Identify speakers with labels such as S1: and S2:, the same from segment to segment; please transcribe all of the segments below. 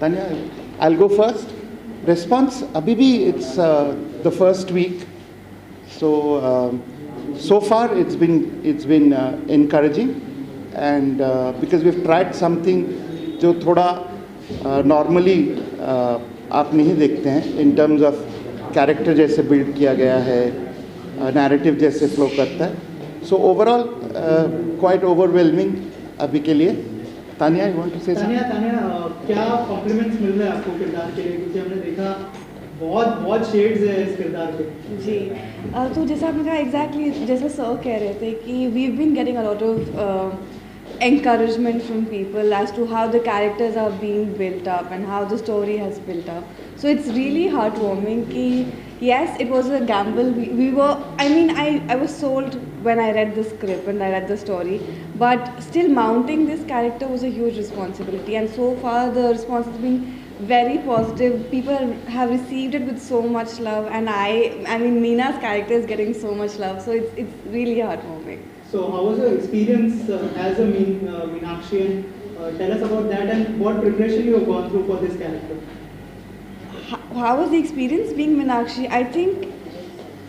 S1: Tanya, I'll go first. Response, Abibi, it's the first week. So far it's been encouraging, and because we've tried something जो थोड़ा normally आप नहीं देखते हैं in terms of character जैसे build किया गया है, narrative जैसे flow करता है. So overall quite overwhelming अभी के लिए. Tania, you want to say something?
S2: Tania, क्या कॉम्प्लीमेंट्स मिल रहे हैं आपको किरदार के लिए, क्योंकि हमने देखा बहुत शेड्स है इस किरदार पे.
S3: जी, तो जैसा आपने कहा एग्जैक्टली जैसा सर कह रहे थे कि we been getting a lot of encouragement from people as to how the characters are being built up and how the story has built up. So it's really heartwarming ki yes, it was a gamble. We were, I was sold when I read the script and I read the story, but still mounting this character was a huge responsibility, and so far the response has been very positive. People have received it with so much love, and I mean Meena's character is getting so much love, so it's really heartwarming.
S2: So how was your experience as a Meenakshi, and tell us about that and what preparation you have gone through for this character?
S3: How was the experience being Meenakshi? I think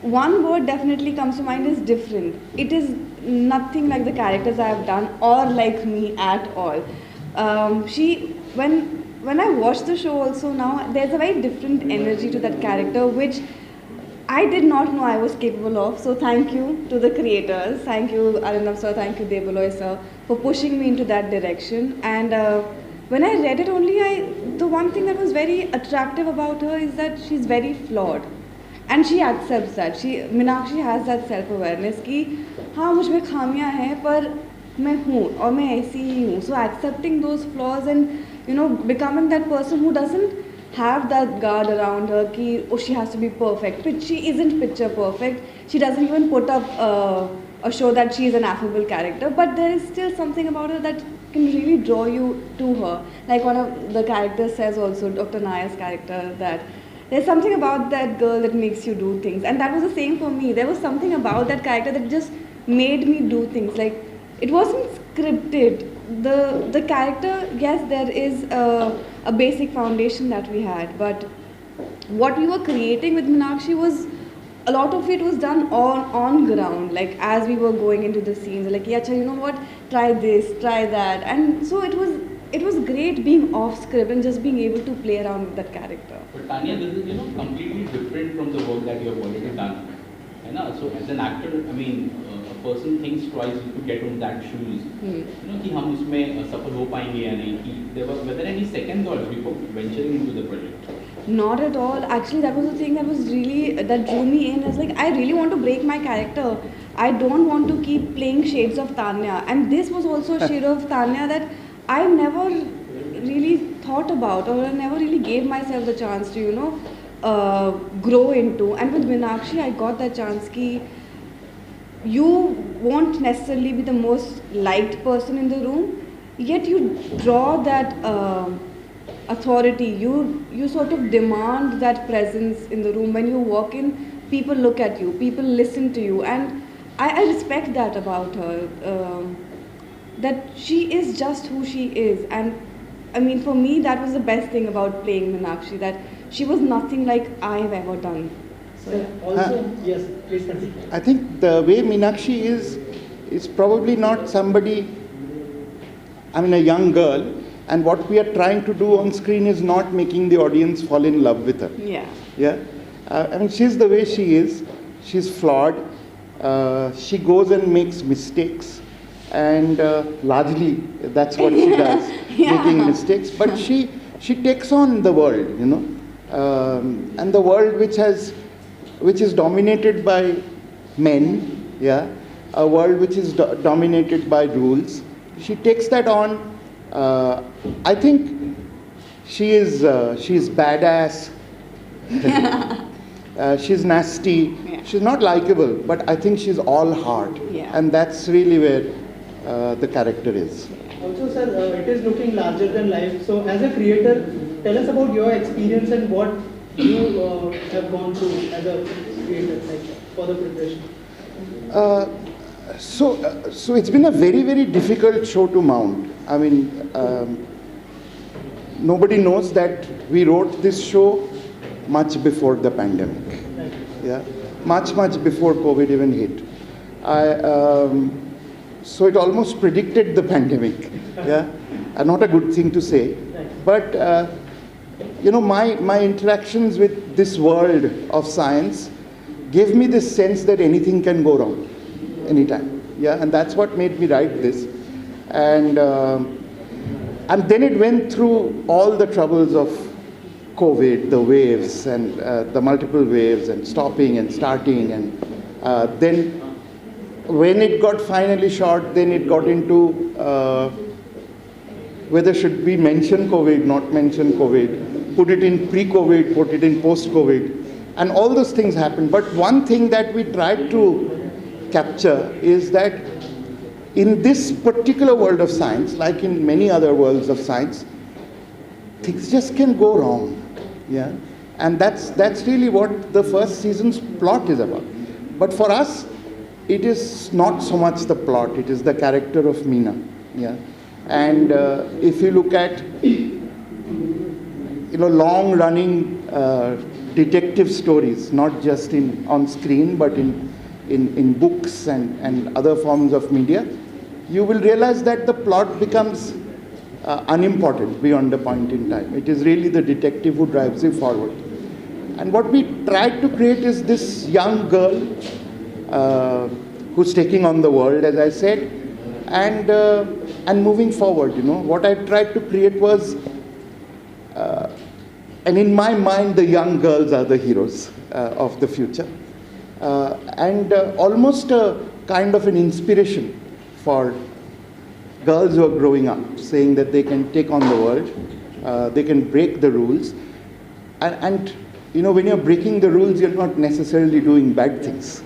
S3: one word definitely comes to mind is different. It is nothing like the characters I have done or like me at all. When I watch the show also now, there's a very different energy to that character which I did not know I was capable of. So thank you to the creators. Thank you Arindam sir, thank you Debuloy sir for pushing me into that direction. And when I read it only, the one thing that was very attractive about her is that she's very flawed. And she accepts that. Meenakshi has that self-awareness कि हाँ मुझ में खामियाँ हैं पर मैं हूँ और मैं ऐसी ही हूँ. So accepting those flaws and becoming that person who doesn't have that guard around her ki oh she has to be perfect. But she isn't picture perfect. She doesn't even put up a show that she is an affable character, but there is still something about her that can really draw you to her. Like one of the characters says also, Dr. Naya's character, that there's something about that girl that makes you do things, and that was the same for me. There was something about that character that just made me do things. Like it wasn't scripted. The character, yes, there is a basic foundation that we had, but what we were creating with Meenakshi was a lot of it was done on ground, like as we were going into the scenes, like yeah, you know what, try this, try that, and so it was great being off script and just being able to play around with that character.
S4: But Tanya, this is completely different from the work that you have already done. So as an actor, I mean, a person thinks twice to get on that shoes. कि हम उसमें सफल हो पाएंगे या नहीं. कि were there any second thoughts before venturing into the project?
S3: Not at all. Actually, that was the thing that drew me in. It's like I really want to break my character. I don't want to keep playing shades of Tanya, and this was also a shade of Tanya that I never really thought about, or I never really gave myself the chance to grow into. And with Meenakshi, I got that chance ki you won't necessarily be the most liked person in the room, yet you draw that authority. You sort of demand that presence in the room. When you walk in, people look at you, people listen to you, and I respect that about her. That she is just who she is, and I mean, for me, that was the best thing about playing Meenakshi, that she was nothing like I have ever done. So,
S2: Sir, also, yes, please continue.
S1: I think the way Meenakshi is probably not somebody, I mean, a young girl, and what we are trying to do on screen is not making the audience fall in love with her.
S3: yeah.
S1: Yeah, I mean, she's the way she is. She's flawed. She goes and makes mistakes, and largely that's what she does,
S3: Yeah.
S1: making mistakes. But she takes on the world, you know, and the world which is dominated by men. Yeah, a world which is dominated by rules. She takes that on. I think she's badass. She's nasty.
S3: Yeah.
S1: She's not likable, but I think she's all heart.
S3: Yeah.
S1: And that's really where the character is.
S2: Also, sir, it is looking larger than life. So, as a creator, tell us about your experience and what you have gone through as a creator, like for the preparation.
S1: So it's been a very, very difficult show to mount. I mean, nobody knows that we wrote this show much before the pandemic. Yeah, much before COVID even hit. So it almost predicted the pandemic. Yeah, not a good thing to say, but you know, my interactions with this world of science gave me this sense that anything can go wrong anytime. Yeah, and that's what made me write this. And then it went through all the troubles of COVID, the waves and the multiple waves and stopping and starting, and then when it got finally shot, then it got into whether should we mention COVID, not mention COVID, put it in pre-COVID, put it in post-COVID, and all those things happened. But one thing that we tried to capture is that in this particular world of science, like in many other worlds of science, things just can go wrong. Yeah, and that's really what the first season's plot is about. But for us, it is not so much the plot; it is the character of Meena. Yeah, and if you look at long-running detective stories, not just on screen, but in books and other forms of media, you will realize that the plot becomes unimportant beyond a point in time. It is really the detective who drives you forward. And what we tried to create is this young girl who's taking on the world, as I said, and moving forward. You know, what I tried to create was, and in my mind, the young girls are the heroes of the future, and almost a kind of an inspiration for girls who are growing up, saying that they can take on the world, they can break the rules, and you know, when you're breaking the rules, you're not necessarily doing bad things.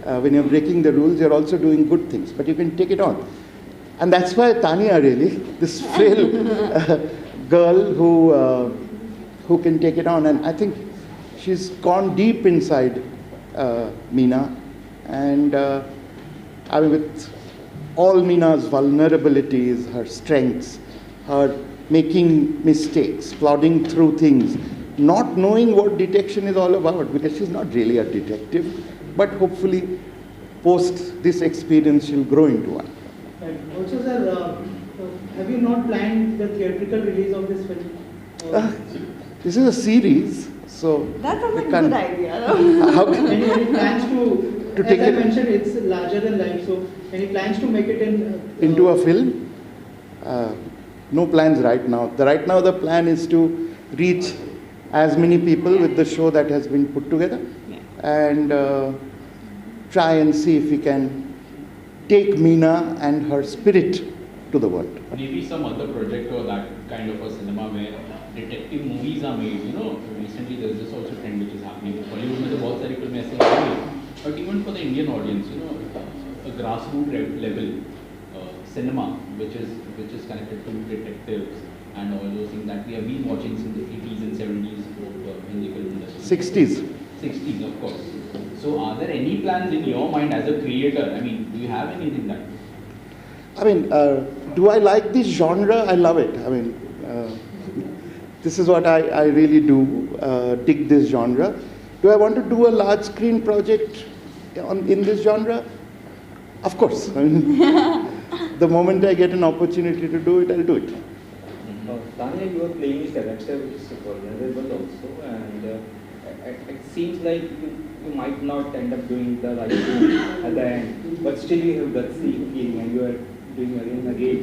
S1: When you're breaking the rules, you're also doing good things, but you can take it on. And that's why Tanya, really, this frail girl who can take it on. And I think she's gone deep inside Meena. And I mean, with all Meena's vulnerabilities, her strengths, her making mistakes, plodding through things, not knowing what detection is all about, because she's not really a detective, but hopefully post this experience she'll grow into one.
S2: Right. Also, sir, have you not planned the theatrical release of this film?
S1: This is a series, so
S3: That sounds like
S1: we
S3: a good
S1: can't-
S3: idea.
S1: How can
S2: Any plans to
S1: take
S2: as I
S1: it-
S2: mentioned, it's larger than life. So, any plans to make it
S1: into a film? No plans right now. Right now the plan is to reach as many people with the show that has been put together, and try and see if we can take Meena and her spirit to the world.
S4: Maybe some other project or that kind of a cinema where detective movies are made. You know, recently there's this also trend which is happening. Hollywood में तो बहुत सारी फिल्में ऐसे हैं, but even for the Indian audience, you know, a grassroots level cinema which is connected to detectives and all those things that we have been watching since the 80s and 70s in the film industry.
S1: 60s.
S4: 60s, of course. So are there any plans in your mind as a creator? I mean, do you have anything that?
S1: I mean, do I like this genre? I love it. I mean, this is what I really do, dig this genre. Do I want to do a large screen project in this genre? Of course. I mean, the moment I get an opportunity to do it, I'll do it.
S5: Tanya, you are playing a character which is vulnerable also, and it seems like you might not end up doing the right thing at the end, but still you have that feeling and you are doing again and again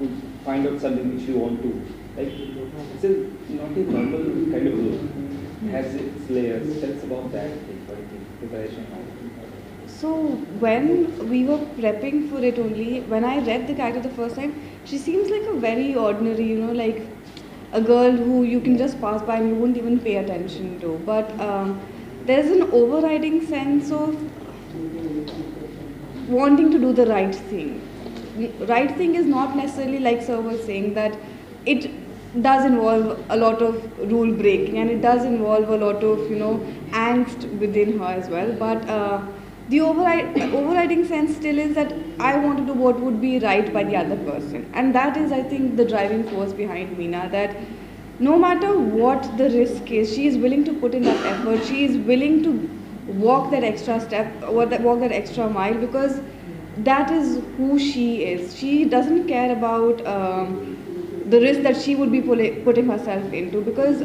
S5: to find out something which you want to. Like, it's not a normal kind of role. It has its layers. Tell us about that, preparation.
S3: So when we were prepping for it only, when I read the character the first time, she seems like a very ordinary, like a girl who you can just pass by and you wouldn't even pay attention to. But there's an overriding sense of wanting to do the right thing. Right thing is not necessarily, like Sir was saying, that it does involve a lot of rule breaking and it does involve a lot of angst within her as well, but the overriding sense still is that I want to do what would be right by the other person, and that is, I think, the driving force behind Meena, that no matter what the risk is, she is willing to put in that effort, she is willing to walk that extra step, walk that extra mile, because that is who she is. She doesn't care about the risk that she would be putting herself into, because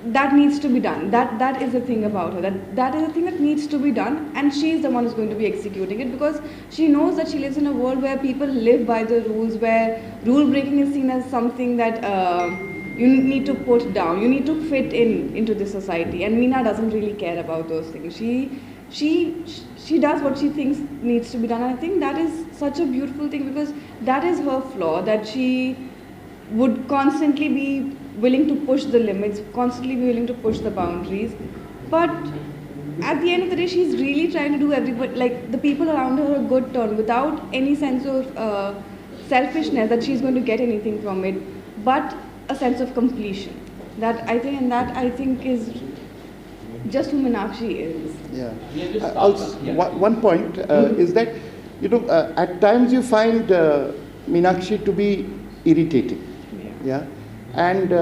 S3: that needs to be done. That is the thing about her. That is the thing that needs to be done, and she is the one who's going to be executing it, because she knows that she lives in a world where people live by the rules, where rule breaking is seen as something that you need to put down. You need to fit into this society, and Meena doesn't really care about those things. She does what she thinks needs to be done, and I think that is such a beautiful thing, because that is her flaw, that she would constantly be willing to push the limits, constantly be willing to push the boundaries, but at the end of the day, she's really trying to do everybody, like the people around her, a good turn, without any sense of selfishness that she's going to get anything from it, but a sense of completion. That I think is just who Meenakshi is.
S1: Yeah.
S4: Yeah,
S1: Also, one point is that at times you find Meenakshi to be irritating. Yeah. And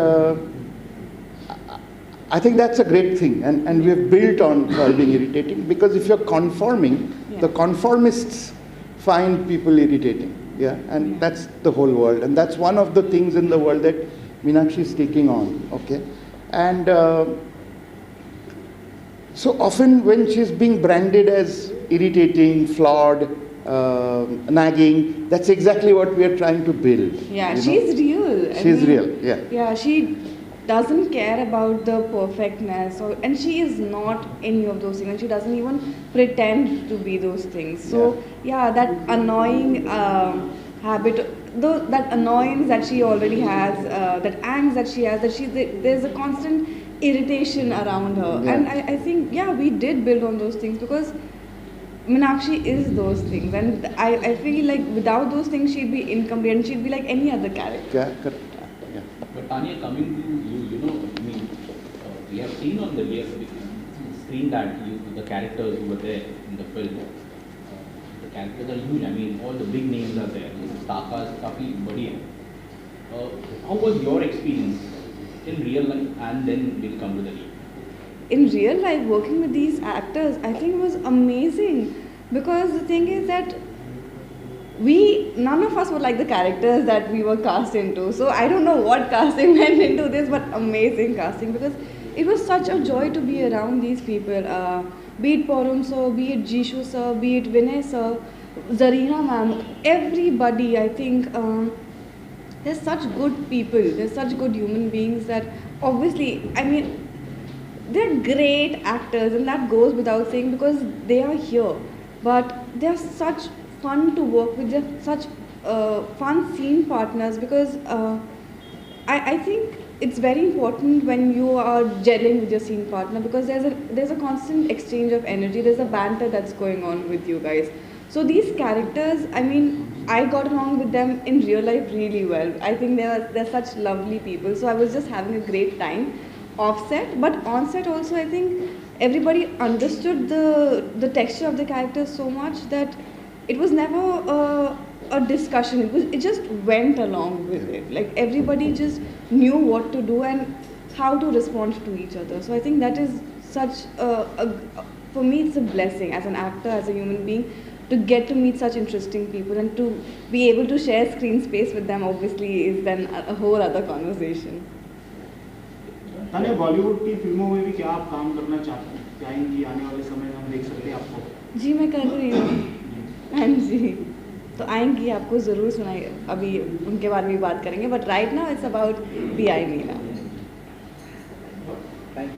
S1: I think that's a great thing, and we have built on her being irritating, because if you're conforming, the conformists find people irritating, and that's the whole world, and that's one of the things in the world that Meenakshi is taking on, okay, and so often when she's being branded as irritating, flawed, nagging, that's exactly what we are trying to build.
S3: Yeah, she's real.
S1: She's real, yeah.
S3: Yeah, she doesn't care about the perfectness, and she is not any of those things, and she doesn't even pretend to be those things. So, that annoying habit, that annoyance that she already has, that angst that she has, there's a constant irritation around her.
S1: Yeah.
S3: And I think, we did build on those things, because Meenakshi is those things, and I feel like without those things she'd be incomplete, and she'd be like any other character.
S1: Yeah, correct. Yeah.
S4: But Tanya, coming to you, we have seen on the screen that the characters who were there in the film, the characters are huge. I mean, all the big names are there. Star cast काफी बड़ी है. How was your experience in real life, and then we'll come to the league?
S3: In real life, working with these actors, I think was amazing, because the thing is that none of us were like the characters that we were cast into. So I don't know what casting went into this, but amazing casting, because it was such a joy to be around these people. Be it Param sir, be it Jishu sir, be it Vinay sir, Zarina ma'am, everybody. I think they're such good people. They're such good human beings that obviously, I mean, they're great actors, and that goes without saying, because they are here. But they're such fun to work with. They're such fun scene partners, because I think it's very important when you are gelling with your scene partner, because there's a constant exchange of energy. There's a banter that's going on with you guys. So these characters, I mean, I got along with them in real life really well. I think they're such lovely people. So I was just having a great time off set, but on set also I think everybody understood the texture of the characters so much that it was never a discussion. It just went along with it. Like everybody just knew what to do and how to respond to each other. So I think that is such for me it's a blessing as an actor, as a human being, to get to meet such interesting people and to be able to share screen space with them obviously is then a whole other conversation.
S6: Tanya, Bollywood की फिल्मों में भी क्या आप काम करना चाहते हैं? चाहेंगी आने वाले समय में हम देख सकते हैं आपको?
S3: जी मैं कर रही हूँ। हाँ जी, तो आएंगी, आपको ज़रूर सुनाई, अभी उनके बारे में भी बात करेंगे, but right now it's about the I Meena.